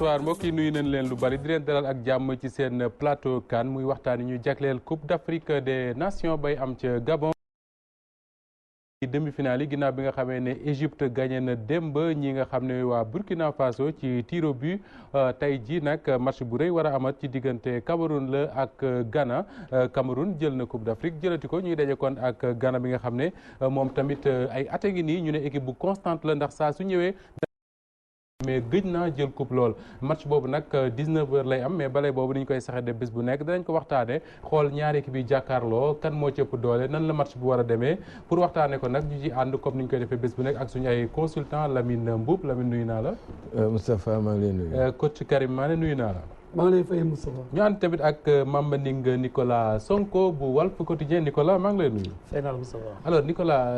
bonsoir mbokk yi nuyu nañ leen lu bari di leen dalal ak jàmm ci seen plateau CAN muy waxtaan yi ñu jagleel Coupe d'Afrique des Nations bay am ca Gabon. demi-finale yi ginnaaw bi nga xamee ne Égypte gagné na démb ñi nga xam ne waa Burkina Faso ci tir au but tey ji nag match bu rëy war a amat ci diggante Cameroun la ak Ghana. Cameroun jël na Coupe d'Afrique jëlati ko ñuy daje kon ak Ghana bi nga xam ne moom tamit ay at a ngi nii ñu ne équipe bu constante la ndax saa su ñëwee. mais gëj naa jël coupe lool match boobu nag 19h lay am mais balay boobu dañ koy saxe de bés bu nekk danañ ko waxtaane xool ñaari équipe yi jàkkaarloo kan moo ci ëpp doole nan la match bu war a demee pour waxtaane ko nag ñu ci ànd comme ni ñu koy defee bés bu nekk ak suñu ay consultant Lamine Mboup Lamine nuyu naa la. Moustapha maa ngi lay nuyu. coach Karim Mané nuyu naa la. maa ngi lay fay Moustapha. ñu ànd tamit ak Mamba Ning Nicolas Sonko bu Walf Quotidien Nicolas maa ngi lay nuyu. fay naa la Moustapha. alors Nicolas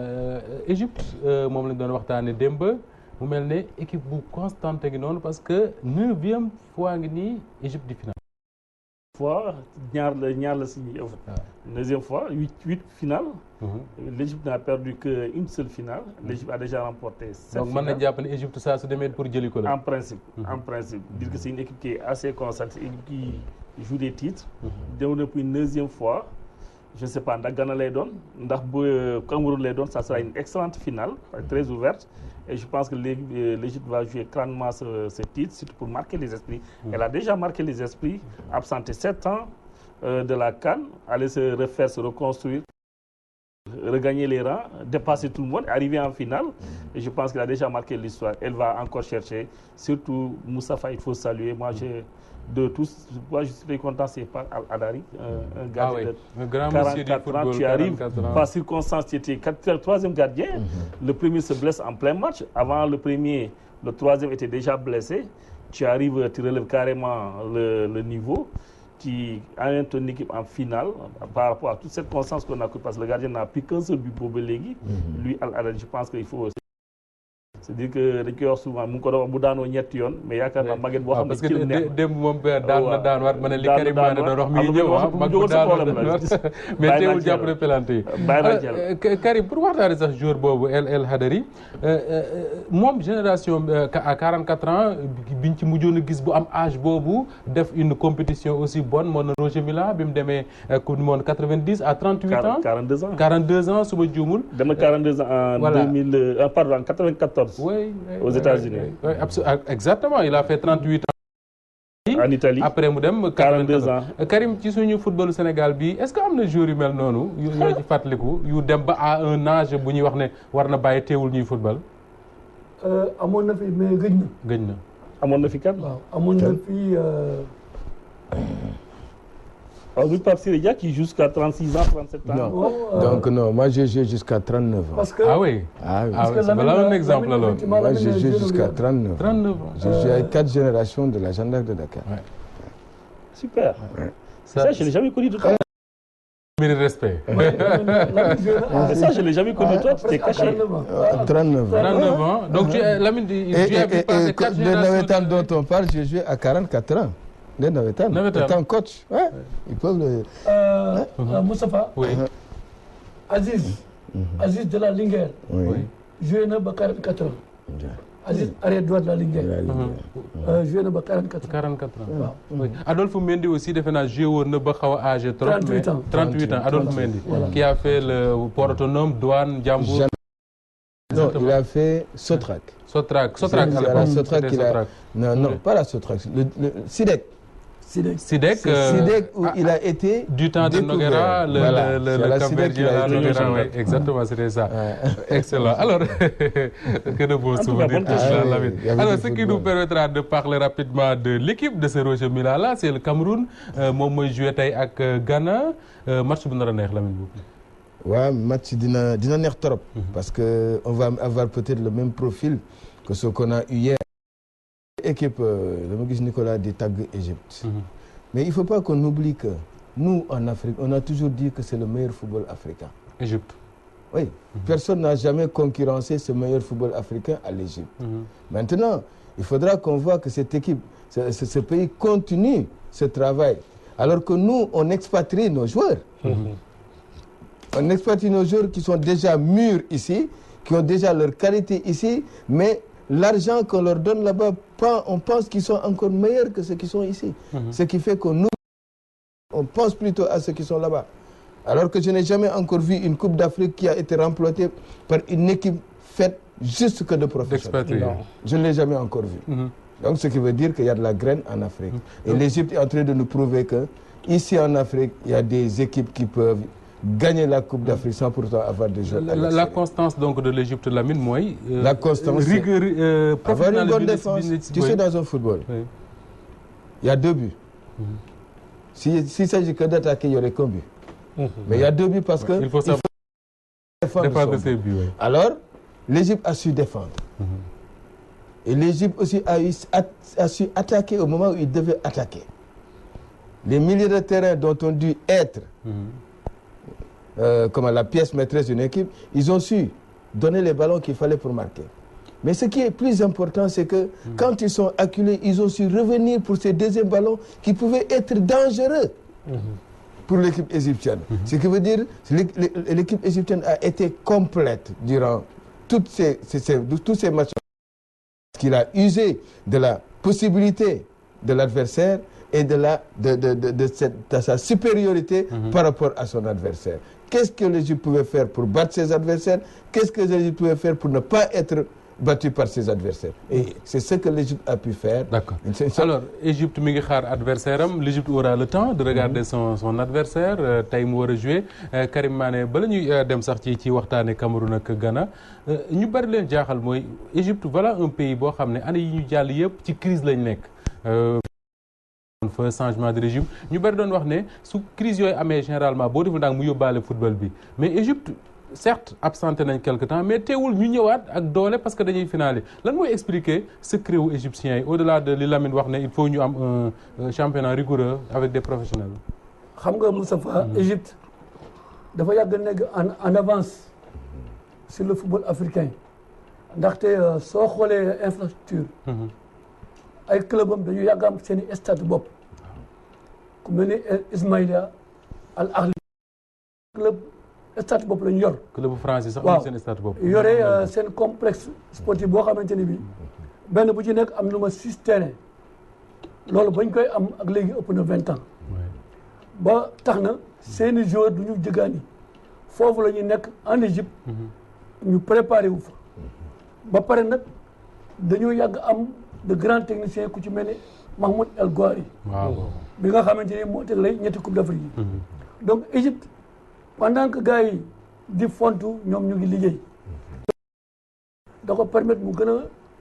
Égypte moom lañ doon waxtaane démb. mu mel ne équipe bu constante ngi noonu parce que 9e fois ngi nii Égypte di finale. fois ñaar la signé en fait. 9e fois 8 finales. L'Égypte n'a perdu qu'une seule finale. L'Égypte a déjà remporté 7 finales. Donc mën na jàpp ne Égypte saa su demee pour jëli ko la. En principe. Dire que c'est une équipe qui est assez constante, une équipe qui joue des titres. Depuis 9e fois. Je ne sais pas ndax Ghana lay doon ndax bu Cameroun lay doon ça sera une excellente finale très ouverte et je pense que l'Égypte va jouer grandement ce titre surtout pour marquer les esprits. Elle a déjà marqué les esprits, absentée 7 ans de la CAN, aller se refaire, se reconstruire, regagner les rangs, dépasser tout le monde, arriver en finale et je pense qu'elle a déjà marqué l'histoire. Elle va encore chercher, surtout Moustapha, il faut saluer. De tous, moi je suis très content, c'est pas Al-Adari, un gardien de 44 ans, tu arrives par circonstance, tu étais 3e gardien, le premier se blesse en plein match, avant le 3e était déjà blessé, tu arrives, tu relèves carrément le niveau, tu amènes ton équipe en finale par rapport à toute cette constance qu'on a cru, parce que le gardien n'a plus qu'un seul but pour Belégui, lui Al-Adari, je pense qu'il faut c'est-à-dire que dañ koy wax souvent mu ngi ko doon wax bu daanoo ñetti yoon mais yaakaar naa maget boo xam ne parce que démb moom daan war ma ne li Karim Mané doon wax mi ngi ñëw mag bu daan mais teewul jàpp na pelante yi Karim pour waxtaane sax joueur boobu El Hadari moom génération à 44 ans biñ ci mujjoon a gis bu am âge boobu def une compétition aussi bonne moo na Roger Mila bi mu demee Coupe du Monde 90 à 38 ans 42 ans su ma juumul dem na 42 ans en 2000 pardon 94 Oui, aux États-Unis. Oui, exactement. Il a fait 38 ans. En Italie. Après mu dem 42 ans. Karim ci suñu football Sénégal bi est-ce que am na joueur yu mel noonu yu ñoo ci fàttaliku yu dem ba à un âge bu ñuy wax ne war na bàyyi teewul ñuy football. amoon na fi mais gëj na. amoon na fi kan. waaw amoon na fi. Alors, oui, Pape Siré Dia qui joue jusqu'à 36 ans, 37 ans. Non. Donc non, moi j'ai joué jusqu'à 39 ans. Parce que, ah oui. Voilà un exemple alors. Moi j'ai joué jusqu'à 39 ans. 39 ans. J'ai joué avec 4 générations de la Jeanne d'Arc de Dakar. Ouais. Super. Ouais. Ça, je ne l'ai jamais connu de toi. Mérite respect. Ça, je ne l'ai jamais connu de toi, tu t'es caché. 39 ans. 39 ans. Donc tu Lamine, tu as vu passer 4 générations. De dont on parle, j'ai joué à 44 ans. Les Navetan, étant coach, ouais. Ils peuvent le... Moustapha, oui. Aziz de la Linguère, joué na ba 44 ans. Aziz arrière droit de la Linguère. Joué na ba 44 ans. Waaw. Oui. Adolphe Mendy aussi defe naa joué woon na ba xaw a âgé trop. 38 ans Adolphe Mendy. Voilà. Qui a fait le port autonome, douane, Ndiambour. Non, il a fait Sotrac. Sotrac Non, pas la Sotrac. Le SIDEC. SIDEC où il a été du temps de Noguera, le Cambérien Noguera, oui, exactement, c'était ça. Excellent. Alors, que de beaux souvenirs. Alors, ce qui nous permettra de parler rapidement de l'équipe de ce Roger Mila là, c'est le Cameroun. Moom mooy joué tey ak Ghana. Match bu nar a neex Lamine Mboup. Ouais, match dina neex trop. Parce que on va avoir peut-être le même profil que ce qu'on a eu hier. Équipe, dama gis Nicolas di tagg Égypte. Mais il ne faut pas qu'on oublie que nous, en Afrique, on a toujours dit que c'est le meilleur football africain. Égypte. Oui. Personne n'a jamais concurrencé ce meilleur football africain à l'Égypte. Maintenant, il faudra qu'on voit que cette équipe, ce pays continue ce travail. Alors que nous, on expatrie nos joueurs. On expatrie nos joueurs qui sont déjà mûrs ici, qui ont déjà leur qualité ici, mais l'argent qu'on leur donne là-bas, on pense qu'ils sont encore meilleurs que ceux qui sont ici. Ce qui fait qu'on pense plutôt à ceux qui sont là-bas. Alors que je n'ai jamais encore vu une Coupe d'Afrique qui a été remportée par une équipe faite juste que de professionnels. Je ne l'ai jamais encore vu. Donc ce qui veut dire qu'il y a de la graine en Afrique. Et l'Égypte est en train de nous prouver que ici en Afrique, il y a des équipes qui peuvent gagner la Coupe d'Afrique sans pourtant avoir des joueurs. La constance donc de l'Égypte, Lamine, moi. La constance, rigueur, avoir une bonne défense. Tu sais, dans un football, il y a 2 buts. S'il s'agit que d'attaquer, il y aurait qu'un but. Mais il y a 2 buts parce que il faut défendre ses buts. Alors, l'Égypte a su défendre. Et l'Égypte aussi a su attaquer au moment où il devait attaquer. Les milieux de terrain dont on dû être comme la pièce maîtresse d'une équipe, ils ont su donner les ballons qu'il fallait pour marquer. Mais ce qui est plus important, c'est que quand ils sont acculés, ils ont su revenir pour ces deuxièmes ballons qui pouvaient être dangereux pour l'équipe égyptienne. Ce qui veut dire que l'équipe égyptienne a été complète durant tous ces matchs. Qu'il a usé de la possibilité de l'adversaire et de sa supériorité par rapport à son adversaire. Qu'est-ce que l'Égypte pouvait faire pour battre ses adversaires? Qu'est-ce que l'Égypte pouvait faire pour ne pas être battu par ses adversaires? Et c'est ce que l'Égypte a pu faire. D'accord. Alors, Égypte mi ngi xaar adversaire l'Égypte aura le temps de regarder son adversaire tey mu war a jouer Karim Mané bala ñuy dem sax ci waxtaane Cameroun ak Ghana ñu bari leen jaaxal mooy Égypte voilà un pays boo xam ne année yi ñu jàll yëpp ci crise lañ nekk. Fa changement de régime ñu bari doon wax ne su crise yooyu amee généralement boo deful ndànk mu yóbbaale football bi mais Égypte certes absenté nañ quelque temps mais teewul ñu ñëwaat ak doole parce que dañuy finale lan mooy expliquer secret wu égyptiens yi au-delà de li Lamine wax ne il faut ñu am un championnat rigoureux avec des professionnels. xam nga Moustapha Égypte dafa yàgg nekk en avance sur le football africain ndaxte soo xoolee infrastructure ay club am dañu yàgg am seen i stade bopp ku mel ni Ismaïlia Al Ahli club stade bopp lañu yor. club français sax am seen stade bopp. yore seen complexe sportif boo xamante ni bi benn bu ci nekk am lu ma 6 terrain loolu bañ koy am ak léegi ëpp na 20 ans. ba tax na seeni joueur du ñu jëgaani foofu la ñuy nekk en Égypte. ñu préparé wu fa. ba pare nag dañoo yàgg am de grands techniciens ku ci mel ni Mahmoud El Gouari. bi nga xamante ni moo teg lay ñetti coupe d'Afrique yi. donc Égypte pendant que gars yi di fontu ñoom ñu ngi liggéey. da ko permettre mu gën a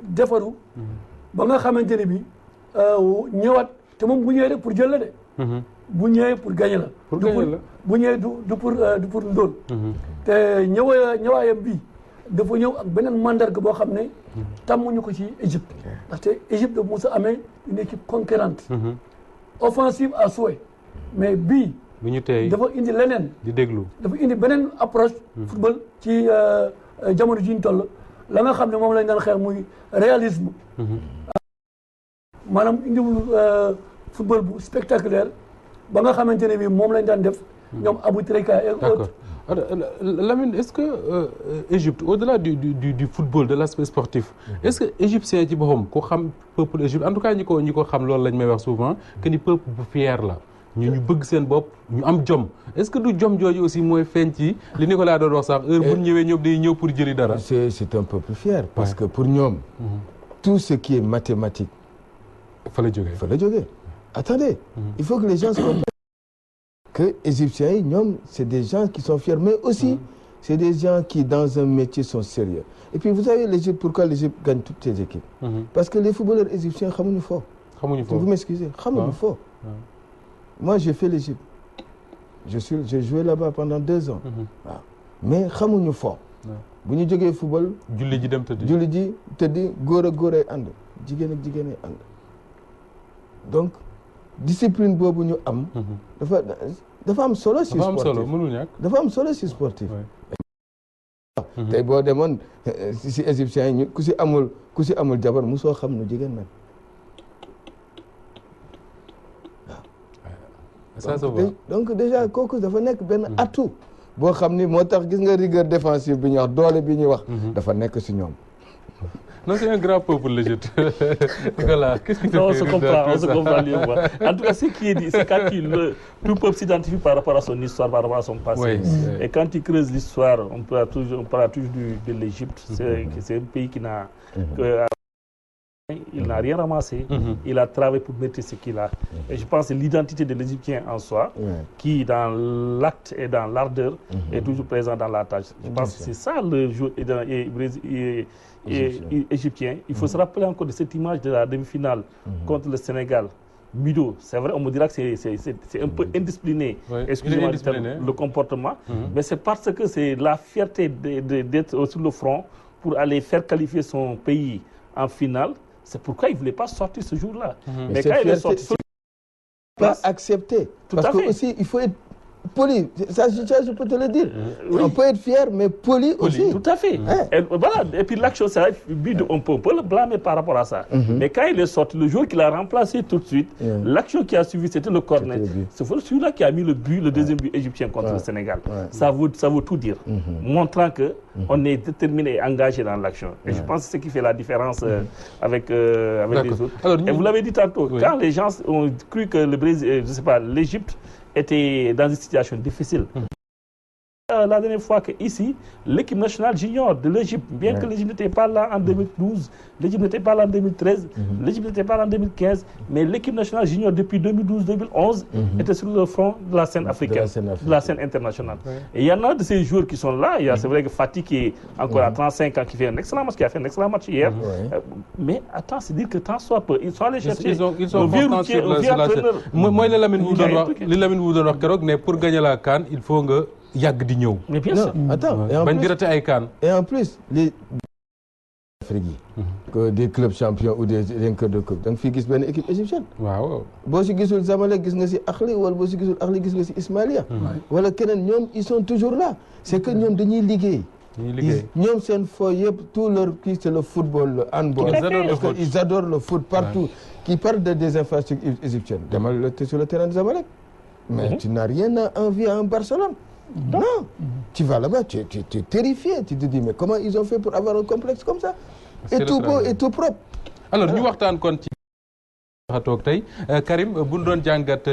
defaru. ba nga xamante ne bi ñëwaat te moom bu ñëwee rek pour jël la de. bu ñëwee pour gagner la. pour gagner la bu ñëwee du pour ndóol. te ñëwaayam bi dafa ñëw ak beneen mandarga boo xam ne tàmmuñu ko ci Égypte ndaxte Égypte dafa mos a amee une équipe conquérante offensive à souhait mais bii bu ñu tey dafa indi leneen di déglu dafa indi beneen approche football ci jamono ji ñu toll la nga xam ne moom lañ daan xeex muy réalisme maanaam indiwul football bu spectaculaire ba nga xamante ne bii moom lañ daan def ñoom Abou Trika et autres. Lamine, est-ce que Égypte, au-delà du football, de l'aspect sportif, est-ce que égyptien ci boppam ko xam peuple Égypte en tout cas ñi ko xam loolu lañ may wax souvent que ni peuple bu fier la ñu bëgg seen bopp ñu am jom est-ce que du jom jooju aussi mooy feeñ ci li Nicolas doon wax sax heure bu ñëwee ñoom day ñëw pour jëli dara. C'est un peuple fier parce que pour ñoom tout ce qui est mathématique fa la jógee attendez il faut que les gens se comprennent que Égyptiens yi ñoom c'est des gens qui sont fiers mais aussi c'est des gens qui dans un métier sont sérieux et puis vous savez l'Égypte pourquoi l'Égypte gagne toutes ses équipes parce que les footballeurs égyptiens xamuñu fo vous m'excusez xamuñu fo moi j'ai fait l'Égypte j'ai joué là-bas pendant 2 ans waaw mais xamuñu fo bu ñu jógee football julli ji tëddi góor ak góor ay ànd jigéen ak jigéen ay ànd donc discipline boobu ñu am dafa am solo si sportif dafa am solo si sportif tey boo demoon si égyptiens yi ku si amul jabar musoo xam nu jigéen nag waaw donc déjà kooku dafa nekk benn atout boo xam ni moo tax gis nga rigueur défensive bi ñuy wax doole bi ñuy wax dafa nekk si ñoom Non, c'est un grand peuple, l'Égypte. Nicolas, qu'est-ce que tu Non, on fais se comprend mieux. En tout cas, ce qui est dit, c'est quand tout peuple s'identifie par rapport à son histoire, par rapport à son passé. Oui, et quand tu creuses l'histoire, on parle toujours de l'Égypte. C'est un pays qui n'a il n'a rien ramassé. Il a travaillé pour mériter ce qu'il a. Et je pense que l'identité de l'Égyptien en soi, qui dans l'acte et dans l'ardeur, est toujours présent dans la tâche. Je pense que c'est ça le jeu égyptien. Il faut se rappeler encore de cette image de la demi-finale contre le Sénégal. Mido, c'est vrai, on me dira que c'est un peu indiscipliné, excusez-moi le comportement, mais c'est parce que c'est la fierté d'être sur le front pour aller faire qualifier son pays en finale. C'est pourquoi il ne voulait pas sortir ce jour-là. Mais quand il est sorti, pas accepté. Parce que aussi, il faut être poli. Ça, je peux te le dire. On peut être fier, mais poli aussi. Tout à fait. Et, voilà. Et puis l'action, on peut le blâmer par rapport à ça. Mais quand il est sorti, le jour qu'il a remplacé tout de suite, l'action qui a suivi, c'était le corner. C'est celui-là qui a mis le but, le deuxième but égyptien contre le Sénégal. Ça veut tout dire. Montrant qu'on est déterminé et engagé dans l'action. Et je pense que c'est ce qui fait la différence avec les autres. Alors, et vous l'avez dit tantôt, quand les gens ont cru que le Brésil, je sais pas, l'Égypte était dans une situation difficile. La dernière fois qu'ici, l'équipe nationale junior de l'Égypte, bien que l'Égypte n'était pas là en 2012, l'Égypte n'était pas là en 2013, l'Égypte n'était pas là en 2015, mais l'équipe nationale junior depuis 2012-2011 était sur le front de la scène africaine, de la scène internationale. Et il y en a de ces joueurs qui sont là. C'est vrai que Fatih qui est encore à 35 ans, qui fait un excellent match, qui a fait un excellent match hier. Mais attends, c'est dire que tant soit peu, ils sont allés chercher ils sont constants sur la scène. Moi, les Lamine vous donne mais pour gagner la CAN, il faut que yàgg di ñëw. Mais bien sûr. Attends, et en plus les que des clubs champions ou des vainqueurs de coupe da nga fi gis benn équipe égyptienne. waaw boo si gisul Zamalek gis nga si Ahli wala boo si gisul Ahli gis nga si Ismailia. wala keneen ñoom ils sont toujours là. C'est que ñoom dañuy liggéey. ñoom seen fo yëpp tout leur kii c'est le football, le handball. Ils adorent le foot partout. Qui parle des infrastructures égyptiennes. demal sur le terrain de Zamalek. Mais tu n'as rien à envier en Barcelone. Non. Tu vas là-bas, tu es terrifié. Tu te dis, mais comment ils ont fait pour avoir un complexe comme ça? Et tout beau et tout propre. Alors, ñu waxtaan kon ci toog tey Karim bu ñu doon jàngat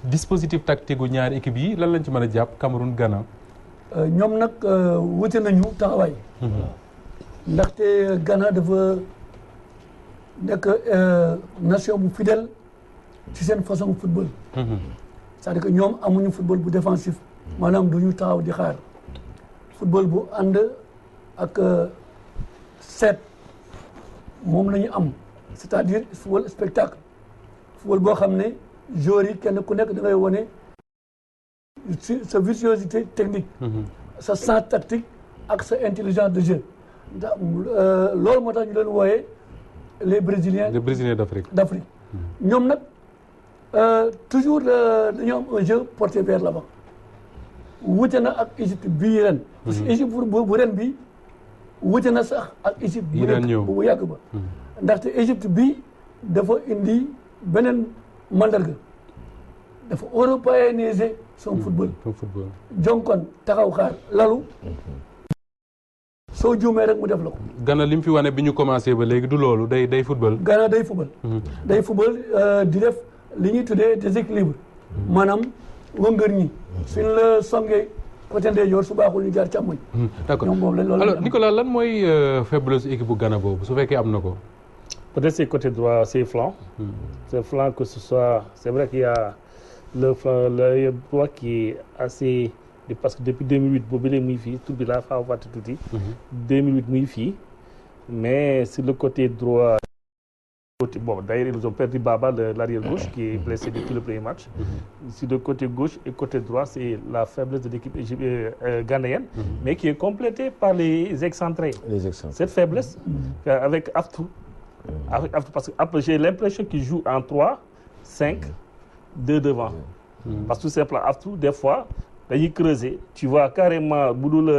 dispositif tactique gu ñaari équipe yi lan lañ ci mën a jàpp Cameroun Ghana. ñoom nag wute nañu taxawaay. ndaxte Ghana dafa nekk nation bu fidèle ci seen façon football. c'est-à-dire que ñoom amuñu football bu défensif maanaam du ñu taxaw di xaar football bu ànd ak seet moom la ñu am c'est-à-dire football spectacle football boo xam ne joueurs yi kenn ku nekk da ngay wane sa virtuosité technique sa sens tactique ak sa intelligence de jeu loolu moo tax ñu leen wooyee les Brésiliens d'Afrique ñoom nag toujours dañoo am un jeu porté vers l'avant wute na ak Égypte bii ren parce que Égypte bu ren bi wute na sax ak Égypte bu yàgg ba ndaxte Égypte bi dafa indi beneen mandarga dafa européaniser son football jonkon taxaw xaar lalu soo juumee rek mu def la ko. Ghana li mu fi wane bi ñu commencé ba léegi du loolu day football. Ghana day football. day football di def li ñuy tuddee déséquilibre maanaam wëngër ñi suñ la songee côté ndeyjoor su baaxul ñu jaar càmmoñ. d'accord alors Nicolas lan mooy faiblesse équipe bu Ghana boobu su fekkee am na ko. peut-être c'est côté droit c'est flanc. c'est flanc que ce soit c'est vrai qu'il y a le flanc le droit qui est assez. Parce que depuis 2008 boobu léegi muy fii tur bi laa faa wàtt tuuti 2008 muy fii mais sur le côté droit bon d'ailleurs ils ont perdu Baba l'arrière gauche qui est blessé depuis le premier match sur le côté gauche et côté droit c'est la faiblesse de l'équipe ghanéenne mais qui est complétée par les excentrés. Cette faiblesse avec Aftou parce que après j'ai l'impression qu'il joue en 3-5 2 devant parce que tout simplement Aftou des fois dañuy creuser tu vois carrément bu dul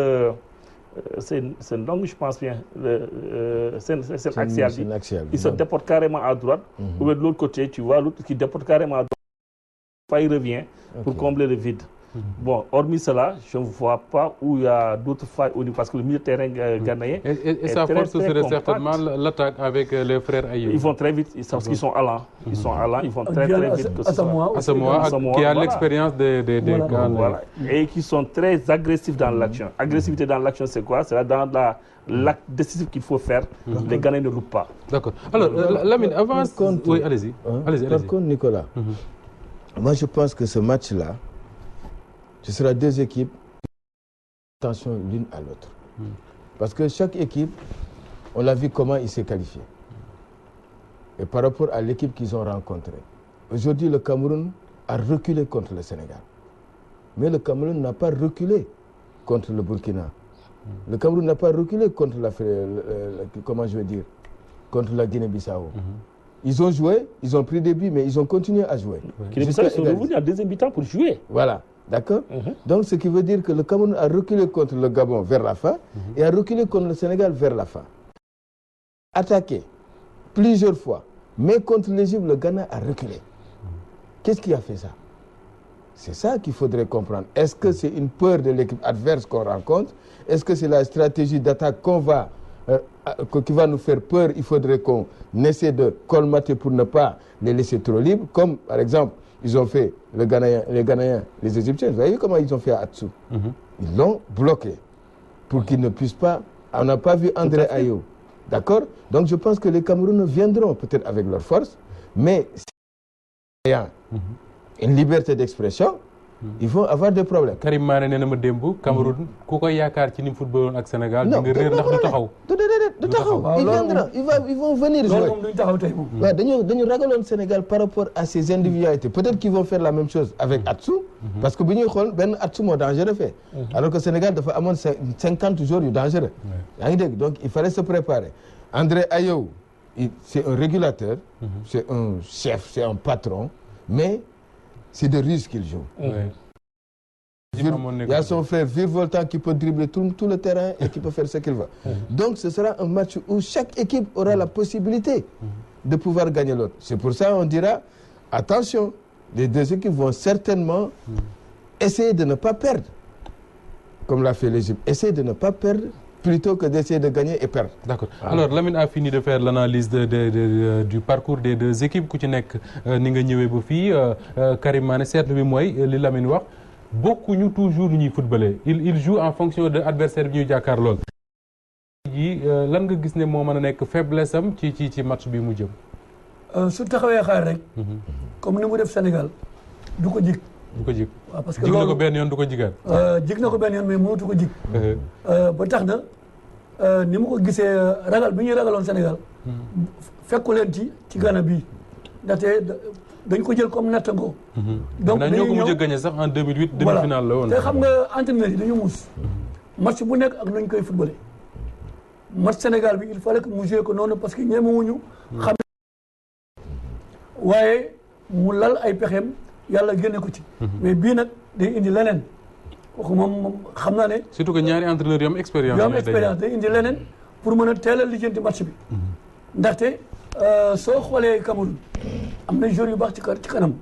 c'est donc je pense bien seen axial bi il se déporte carrément à droite ou bien de l'autre côté tu vois l'autre qui déporte carrément à droite il revient pour combler le vide Bon, hormis cela, je ne vois pas où il y a d'autres failles au niveau, parce que le milieu de terrain ghanéen et sa force serait certainement l'attaque avec les frères Ayew. Ils vont très vite, parce qu'ils sont allants. Ils sont allants, ils vont très vite. Asamoah, qui a l'expérience des Ghanéens. Voilà. Et qui sont très agressifs dans l'action. Agressivité dans l'action, c'est quoi? C'est dans l'acte décisif qu'il faut faire. Les Ghanéens ne loupent pas. D'accord. Alors, Lamine, avant... Oui, allez-y. Par contre, Nicolas, moi je pense que ce match-là, ce sera deux équipes attention l'une à l'autre. Parce que chaque équipe, on l'a vu comment il s'est qualifié. Et par rapport à l'équipe qu'ils ont rencontrée. Aujourd'hui, le Cameroun a reculé contre le Sénégal. Mais le Cameroun n'a pas reculé contre le Burkina. Le Cameroun n'a pas reculé contre contre la Guinée-Bissau. Ils ont joué, ils ont pris des buts, mais ils ont continué à jouer. Guinée-Bissau, ils sont revenus en deuxième mi-temps pour jouer. Voilà, d'accord. Donc, ce qui veut dire que le Cameroun a reculé contre le Gabon vers la fin et a reculé contre le Sénégal vers la fin. Attaqué plusieurs fois, mais contre l'Égypte, le Ghana a reculé. Qu'est-ce qui a fait ça? C'est ça qu'il faudrait comprendre. Est-ce que c'est une peur de l'équipe adverse qu'on rencontre? Est-ce que c'est la stratégie d'attaque qui va nous faire peur? Il faudrait qu'on essaie de colmater pour ne pas les laisser trop libres. Comme, par exemple, ils ont fait les Ghanéens, les Égyptiens. Vous voyez comment ils ont fait à Atsou? Ils l'ont bloqué pour qu'ils ne puissent pas... On n'a pas vu André Ayew. D'accord? Donc, je pense que les Camerounais viendront peut-être avec leur force, mais s'il y a une liberté d'expression, ils vont avoir des problèmes. Karim Mané nee na ma démb Cameroun ku ko yaakaar ci ni mu footballoon ak Sénégal di nga réer ndax du taxaw. du taxaw ils vont venir jouer. loolu moom duñ taxaw tey moom. waaw dañu ragaloon Sénégal par rapport à ses individualités. Peut-être qu'ils vont faire la même chose avec Atsou. Parce que bu ñuy xool benn Atsou moo dangereux fait. Alors que Sénégal dafa amoon 50 jours yu dangereux. yaa ngi dégg donc il fallait se préparer. André Ayew c'est un régulateur. C'est un chef, c'est un patron, mais c'est de ruse qu'il joue. Il y a son frère virevoltant qui peut dribbler tout le terrain et qui peut faire ce qu'il veut. Donc ce sera un match où chaque équipe aura la possibilité de pouvoir gagner l'autre. C'est pour ça qu'on dira, attention, les deux équipes vont certainement essayer de ne pas perdre, comme l'a fait l'Égypte. Essayer de ne pas perdre plutôt que d'essayer de gagner et perdre. D'accord. Alors Lamine a fini de faire l'analyse du parcours des deux équipes ku ci nekk ni nga ñëwee ba fii Karim Mané seetlu bi mooy li Lamine wax bokkuñu toujours ñuy footballé il joue en fonction de adversaire bi ñuy jàkkaar lool. ji lan nga gis ne moo mën a nekk faiblesse am ci match bi mu jëm. su taxawee xaar rek. comme ni mu def Sénégal du ko jig. du ko jig waaw parce que jig na ko benn yoon du ko jigaat. jig na ko benn yoon mais mënatu ko jig. ba tax na ni mu ko gisee ragal bi ñuy ragaloon Sénégal. fekku leen ci Ghana bii ndaxte dañ ko jël comme nattangoo. donc ñoo ko mujj a gagné sax en 2008 demi-finale la woon. te xam nga entraîneur yi dañu muus. match bu nekk ak nuñ koy footballé. match Sénégal bi il fallait que mu joué ko noonu parce que ñemewuñu xam waaye mu lal ay pexeem yàlla génne ko ci. mais bii nag day indi leneen kooku moom xam naa ne. surtout que ñaari entraîneurs yu am expérience. day indi leneen pour mën a teel a lijjanti match bi. ndaxte soo xoolee Cameroun am na joueurs yu baax ci kanam.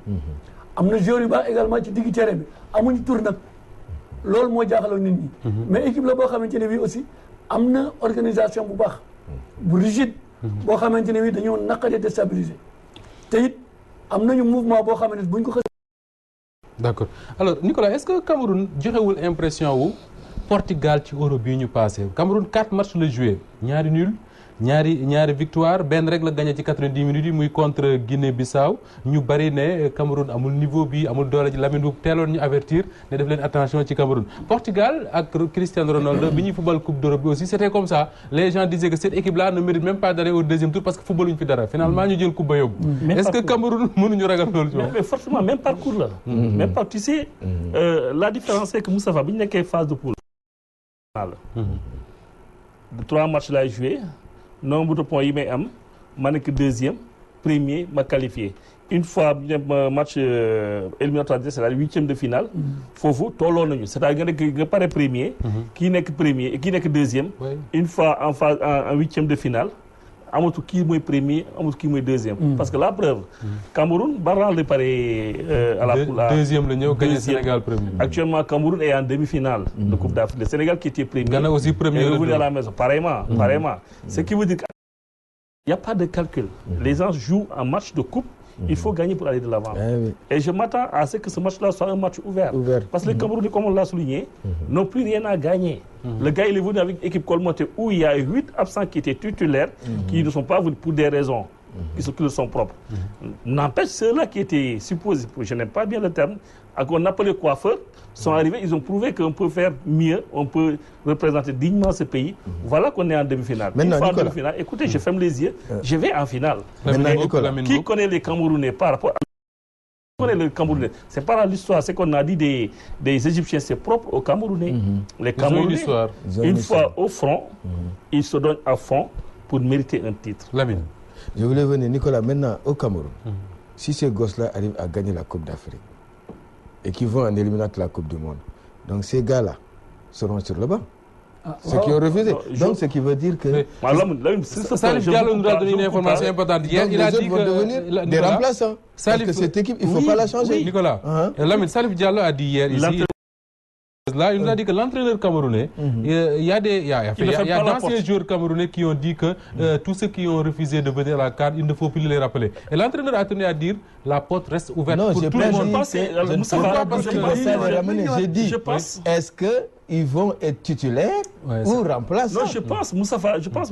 am na joueurs yu baax également ci diggi terrain bi amuñu tour nag loolu moo jaaxaloon nit ñi. mais équipe la boo xamante ne bii aussi am na organisation bu baax bu rigide. boo xamante ne bii dañoo naqaree déstabiliser te it am nañu mouvement boo xamante ne buñ ko. D'accord alors Nicolas est-ce que Cameroun joxewul impression wu Portugal ci Euro bii ñu passé Cameroun 4 matchs la joué ñaari nul ñaari victoire benn rek la gagné ci 90 minutes yi muy contre Guinée-Bissau ñu bari ne Cameroun amul niveau bi amul doole ji Lamine Boub teeloon ñu avertir ne def leen attention ci Cameroun. Portugal ak Cristiano Ronaldo bi ñuy football Coupe d'Europe bi aussi c'était comme ça les gens disaient que cette équipe-là ne mérite même pas d'aller au deuxième tour parce que footballuñ fi dara finalement ñu jël coupe ba yóbbu. Est-ce que Cameroun mënuñu ragal loolu ci moom. mais forcément même parcours la. même pas tu sais la différence c'est que Moustapha bi ñu nekkee phase de poule. de 3 matchs laay joué. nombre de points yi may am ma nekk deuxième premier ma qualifié une fois bi ñu match éliminatoire c'est-à-dire 8e de finale. foofu tolloo nañu c'est-à-dire nga pare premier. kii nekk premier kii nekk deuxième. une fois en phase en 8e de finale amatu kii mooy premier amatu kii mooy deuxième. parce que la preuve. Cameroun ba rang à la poule A. Deuxième la ñëw gagné Sénégal premier. Actuellement Cameroun est en demi-finale de Coupe d'Afrique. Le Sénégal qui était premier. Ghana aussi premier. Est revenu à la maison pareillement. Ce qui veut dire qu'il n'y a pas de calcul. Les gens jouent un match de coupe. Il faut gagner pour aller de l'avant. Et je m'attends à ce que ce match-là soit un match ouvert. Parce que les Camerounais, comme on l'a souligné, n'ont plus rien à gagner. Le gars, il est venu avec l'équipe Colmoté où il y a 8 absents qui étaient titulaires, qui ne sont pas venus pour des raisons qui sont propres. N'empêche, ceux-là qui étaient supposés, je n'aime pas bien le terme, qu'on appelait coiffeurs, sont arrivés, ils ont prouvé qu'on peut faire mieux, on peut représenter dignement ce pays. Voilà qu'on est en demi-finale. Une fois en demi-finale, écoutez, je ferme les yeux, je vais en finale. Qui connaît les Camerounais par rapport à... Le Camerounais, c'est pas l'histoire, c'est qu'on a dit des Égyptiens, c'est propre aux Camerounais. Les Camerounais, une fois au front, ils se donnent à fond pour mériter un titre. Lamine. Je voulais venir, Nicolas, maintenant au Cameroun. Si ces gosses-là arrivent à gagner la Coupe d'Afrique et qu'ils vont en éliminatoire de la Coupe du Monde, donc ces gars-là seront sur le banc. Ceux qui ont refusé. Donc, ce qui veut dire que... Salif Diallo nous a donné une information importante. Hier, il a dit que... devenir des remplaçants. Parce que cette équipe, il ne faut pas la changer. Nicolas, Salif Diallo a dit hier ici... Là, il nous a dit que l'entraîneur camerounais, il y a d'anciens joueurs camerounais qui ont dit que tous ceux qui ont refusé de venir à la CAN, il ne faut plus les rappeler. Et l'entraîneur a tenu à dire la porte reste ouverte pour tout le monde. J'ai dit, est-ce qu'ils vont être titulaires ou remplaçants? Non, je pense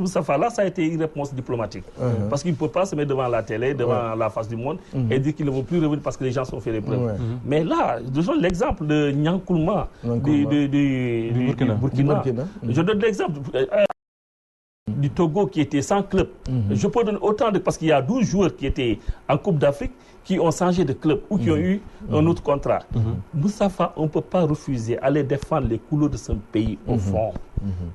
Moustapha, là, ça a été une réponse diplomatique. Parce qu'il ne peut pas se mettre devant la télé, devant la face du monde, et dire qu'ils ne vont plus revenir parce que les gens sont fait les preuves. Mais là, je donne l'exemple de Nyankoulma du Burkina. Je donne l'exemple du Togo qui était sans club. Je peux donner autant parce qu'il y a 12 joueurs qui étaient en Coupe d'Afrique qui ont changé de club ou qui ont eu un autre contrat. Moustapha, on ne peut pas refuser d'aller défendre les couleurs de son pays au fond.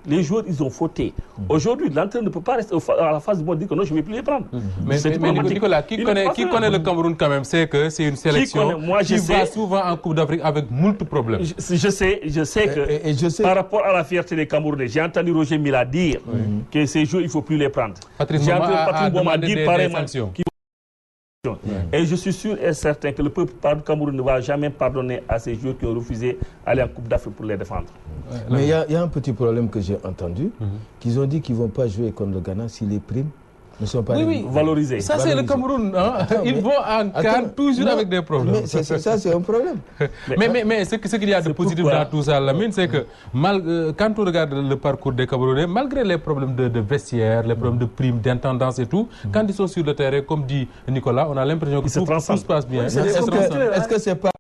Les joueurs, ils ont fauté. Aujourd'hui, l'entraîneur ne peut pas rester à la face du monde et dire que non, je ne vais plus les prendre. Mais Nicolas, qui connaît le Cameroun quand même, c'est que c'est une sélection qui va souvent en Coupe d'Afrique avec multiples problèmes. Je sais que par rapport à la fierté des Camerounais, j'ai entendu Roger Mila dire que ces joueurs, il ne faut plus les prendre. J'ai entendu Patrick Mboma dire pareillement. Et je suis sûr et certain que le peuple du Cameroun ne va jamais pardonner à ces joueurs qui ont refusé d'aller en Coupe d'Afrique pour les défendre. Mais il y a un petit problème que j'ai entendu, qu'ils ont dit qu'ils ne vont pas jouer contre le Ghana si les primes ne sont pas valorisées. Ça, c'est le Cameroun. Ils vont en CAN toujours avec des problèmes. Mais ça, c'est un problème. Mais ce qu'il y a de positif dans tout ça, Lamine, c'est que quand on regarde le parcours des Camerounais, malgré les problèmes de vestiaire, les problèmes de primes, d'intendance et tout, quand ils sont sur le terrain, comme dit Nicolas, on a l'impression que tout se passe bien. Est-ce que ce n'est pas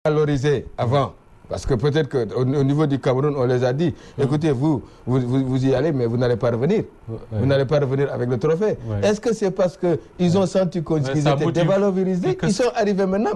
valorisé avant? Parce que peut-être qu'au niveau du Cameroun, on les a dit, écoutez, vous y allez, mais vous n'allez pas revenir. Vous n'allez pas revenir avec le trophée. Est-ce que c'est parce qu'ils ont senti qu'ils étaient dévalorisés qu'ils sont arrivés maintenant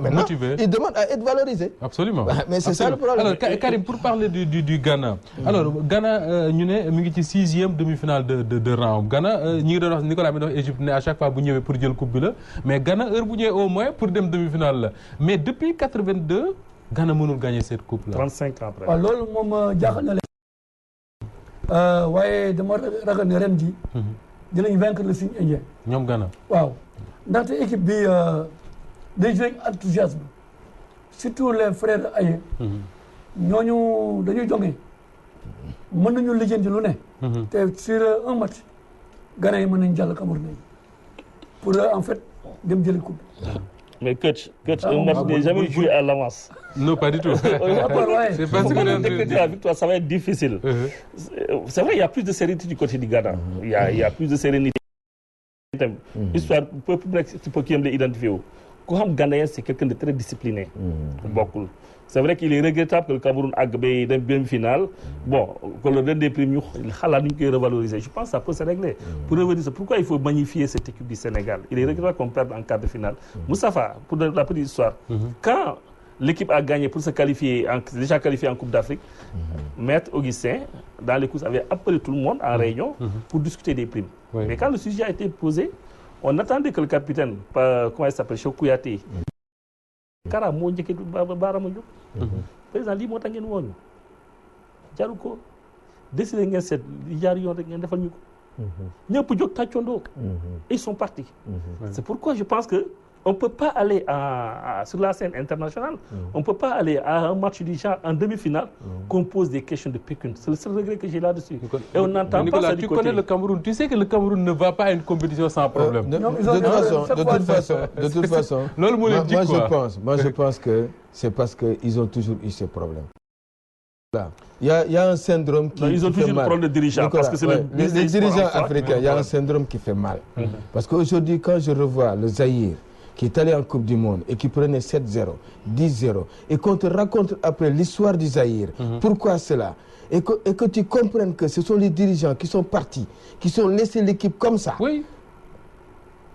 ils demandent à être valorisés. Absolument. Mais c'est ça le problème. Alors, Karim, pour parler du Ghana, alors, Ghana, nous sommes 6e demi-finale de round. Ghana, Nicolas Égypte, à chaque fois, vous pour dire le coupe, mais Ghana, au moins pour une demi-finale. Mais depuis 82, Ghana mënul gagner cette coupe là. 35 ans après. waaw loolu moom jaaxal na leen. waaye dama ragal ne ren ji dinañ vaincre le signe indien. ñoom Ghana. waaw ndaxte équipe bi day jouer enthousiasme surtout les frères Aye. ñooñu dañuy jonge mën nañu lijjanti lu ne. te sur un match Ghana yi mën nañu jàll Cameroun pour en fait dem jëli coupe. Mais coach, un match n'est jamais joué à l'avance. Non, pas du tout. C'est parce que la victoire, ça va être difficile. C'est vrai, il y a plus de sérénité du côté du Ghana. Il y a plus de sérénité. Histoire, pour qui aime l'identifier. Kouham Ghanéen, c'est quelqu'un de très discipliné. Beaucoup. C'est vrai qu'il est regrettable que le Cameroun a gagné une demi-finale. Bon, qu'on leur donne des prix, il a revaloriser. Je pense que ça peut se régler. Pour revenir, pourquoi il faut magnifier cette équipe du Sénégal? Il est regrettable qu'on perde en quart de finale. Moustapha, pour la petite histoire, quand l'équipe a gagné pour se qualifier, déjà qualifié en Coupe d'Afrique, Maître Augustin, dans les courses, avait appelé tout le monde en réunion pour discuter des primes. Mais quand le sujet a été posé, on attendait que le capitaine, comment il s'appelle, Chokouyaté, Kara moo njëkkee baaraama jóg président lii moo tax ngeen woo ñu jaru ko décidé ngeen seet li jaar yoon rek ngeen defal ñu ko ñëpp jóg tàccandoo. Ils sont partis. C'est pourquoi je pense que on peut pas aller sur la scène internationale. On peut pas aller à un match du genre en demi-finale qu'on pose des questions de pécune. C'est le seul regret que j'ai là-dessus. Et on n'entend pas ça du côté. Tu connais le Cameroun. Tu sais que le Cameroun ne va pas à une compétition sans problème. De toute façon, moi je pense que c'est parce qu'ils ont toujours eu ces problèmes. Là, il y a un syndrome qui ils ont qui toujours fait mal. le problème de dirigeants. Parce que c'est les dirigeants africains, il y a un syndrome qui fait mal. Parce qu'aujourd'hui, quand je revois le Zaïre, qui est allé en Coupe du Monde et qui prenait 7-0, 10-0, et qu'on te raconte après l'histoire du Zaïre, pourquoi cela, et que tu comprennes que ce sont les dirigeants qui sont partis, qui ont laissé l'équipe comme ça. Oui.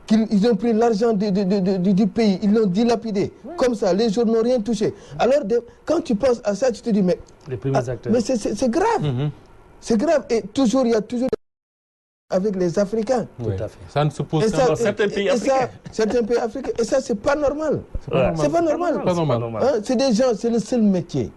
Ils ont pris l'argent du pays, ils l'ont dilapidé. Comme ça, les joueurs n'ont rien touché. Alors, quand tu penses à ça, tu te dis, mais, les premiers acteurs. Mais c'est grave. C'est grave. Et toujours, il y a toujours avec les Africains. Tout à fait. Ça ne se pose pas dans certains pays africains. Certains pays africains. Et ça, c'est pas normal. C'est pas normal. Pas normal. C'est des gens, c'est le seul métier.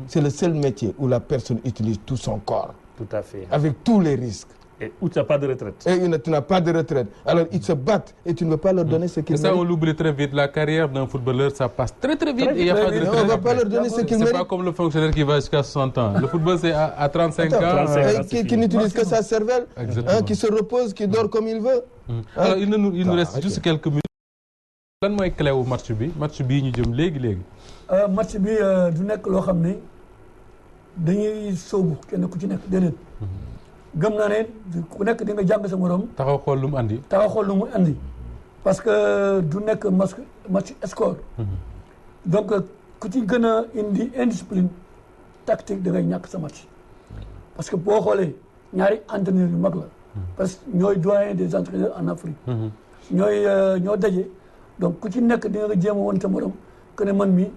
C'est le seul métier où la personne utilise tout son corps. Tout à fait. Avec tous les risques. Et où tu n'as pas de retraite. Et tu n'as pas de retraite. Alors ils se battent et tu ne veux pas leur donner ce qu'ils méritent. Ça, on l'oublie très vite. La carrière d'un footballeur, ça passe très très vite. Et il y a pas de retraite. On ne va pas leur donner ce qu'ils méritent. C'est pas comme le fonctionnaire qui va jusqu'à 60 ans. Le football, c'est à 35 ans. Qui n'utilise que sa cervelle, qui se repose, qui dort comme il veut. Alors, il nous reste juste quelques minutes. Lan mooy clé wu match bi ñu jëm léegi. Match bi du nekk loo xam ne dañuy sóobu kenn ku ci nekk déedéet. gëm naa ne ku nekk di nga jàng sa morom. taxaw xool lu mu andi. parce que du nekk match score. donc ku ci gën a indi indiscipline tactique da ngay ñàkk sa match. parce que boo xoolee ñaari entraîneurs yu mag la. parce que ñooy doyen des entraîneurs en Afrique. ñoo daje donc ku ci nekk di nga jéem a woon sa morom que ne man mi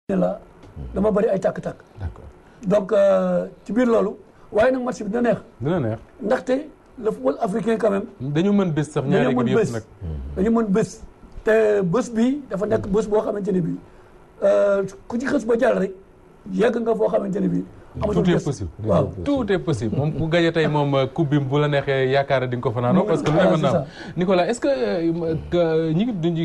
la dama bëri ay tàkk-tàkk. donc ci biir loolu. waaye nag match bi dina neex. ndaxte le football africain quand même. dañu mën bés sax ñaari équipe yëpp nag. dañu mën bés. te bés bi dafa nekk bés boo xamante ne bii ku ci xës ba jàll rek yegg nga foo xamante ne bii. tout est possible. waaw tout est possible moom ku gañe tey moom coupe bi bu la neexee yaakaar di nga ko fanaanoo parce que lu ne mën naa am. Nicolas est-ce que ñi ngi duñ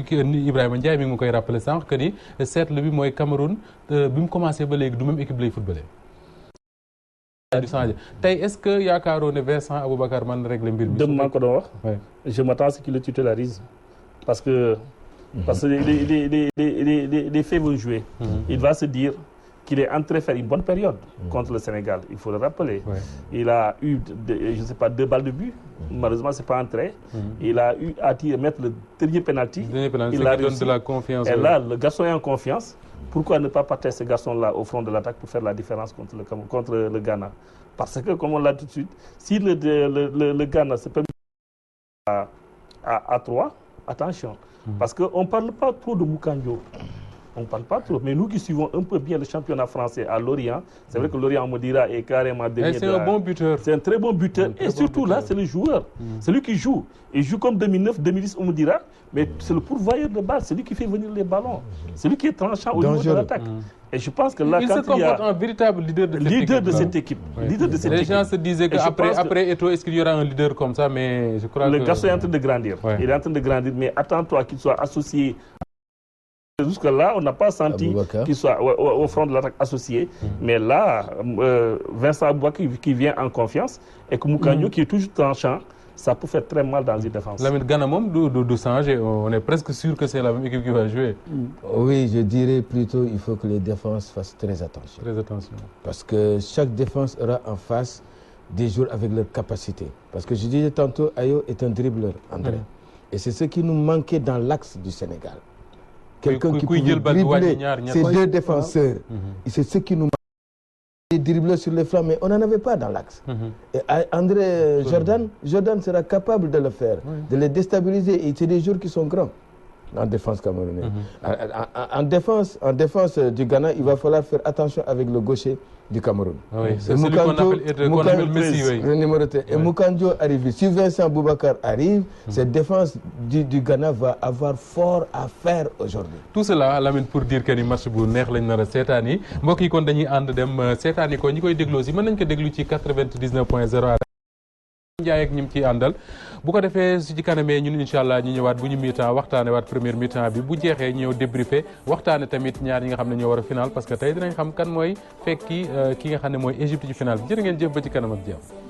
Ibrahima Ndiaye mi ngi koy rappelé sànq que ni seetlu bi mooy Cameroun bi mu commencé ba léegi du même équipe lay footballé. du changé tey est-ce que yaakaaroo ne Vincent Aboubacar mën na régler mbir mi. dem maa ko doon wax. je m'attends à ce qu'il le titularise parce que les faits vont jouer. Il va se dire qu'il est en train de faire une bonne période contre le Sénégal. Il faut le rappeler. Il a eu je ne sais pas 2 balles de but. Malheureusement c'est pas entré. Il a eu à mettre le dernier penalty. Il a donné de la confiance. Et là le garçon est en confiance. Pourquoi ne pas partir ce garçon-là au front de l'attaque pour faire la différence contre le Ghana? Parce que, comme on l'a tout de suite, si le Ghana se permet à 3, attention. Parce qu'on ne parle pas trop de Mukanjo. On ne parle pas trop. Mais nous qui suivons un peu bien le championnat français à Lorient, c'est vrai que Lorient, on me dira, est carrément dernier. C'est un bon buteur. C'est un très bon buteur. Et surtout là, c'est le joueur. C'est lui qui joue. Il joue comme 2009, 2010, on me dira. Mais c'est le pourvoyeur de balle. C'est lui qui fait venir les ballons. C'est lui qui est tranchant au niveau de l'attaque. Et je pense que là, il se comporte en véritable leader de cette équipe. Les gens se disaient qu'après Eto'o, est-ce qu'il y aura un leader comme ça? Mais je crois que... Le garçon est en train de grandir. Il est en train de grandir. Mais attends-toi qu'il soit associé. Jusque-là, on n'a pas senti qu'il soit au front de l'attaque associé. Mais là, Vincent Aboubacar qui vient en confiance et que Mukanyo qui est toujours tranchant, ça peut faire très mal dans une défense. La Ghana de changer, on est presque sûr que c'est la même équipe qui va jouer. Oui, je dirais plutôt qu'il faut que les défenses fassent très attention. Très attention. Parce que chaque défense aura en face des joueurs avec leur capacité. Parce que je disais tantôt, Ayo est un dribbleur, André. Et c'est ce qui nous manquait dans l'axe du Sénégal. Quelqu'un qui pouvait dribbler ces 2 défenseurs. C'est ce qui nous manquait. Des dribbleurs sur les flancs, mais on n'en avait pas dans l'axe. Et André Jordan sera capable de le faire, de les déstabiliser. Et c'est des joueurs qui sont grands en défense camerounaise. En défense du Ghana, il va falloir faire attention avec le gaucher du Cameroun. C'est celui qu'on appelle Messi. Le numéro 3. Et Mukanjo arrive. Si Vincent Aboubacar arrive, cette défense du Ghana va avoir fort à faire aujourd'hui. Tout cela, Lamine, pour dire que le match bu neex lañ nar a seetaan yi mbokk yi kon dañuy ànd dem seetaan yi ko ñi koy dégloo si mën nañ ko déglu ci 99.0 Ndiaye ak ñi mu ciy àndal bu ko defee su ci kanamee ñun incha allah ñu ñëwaat bu ñu mi-temps waxtaane waat première mi-temps bi bu jeexee ñëw débriefé waxtaane tamit ñaar ñi nga xam ne ñoo war a final parce que tey dinañ xam kan mooy fekki ki nga xam ne mooy Égypte ci final bi jërë ngeen jëf ba ci kanam ak jàmm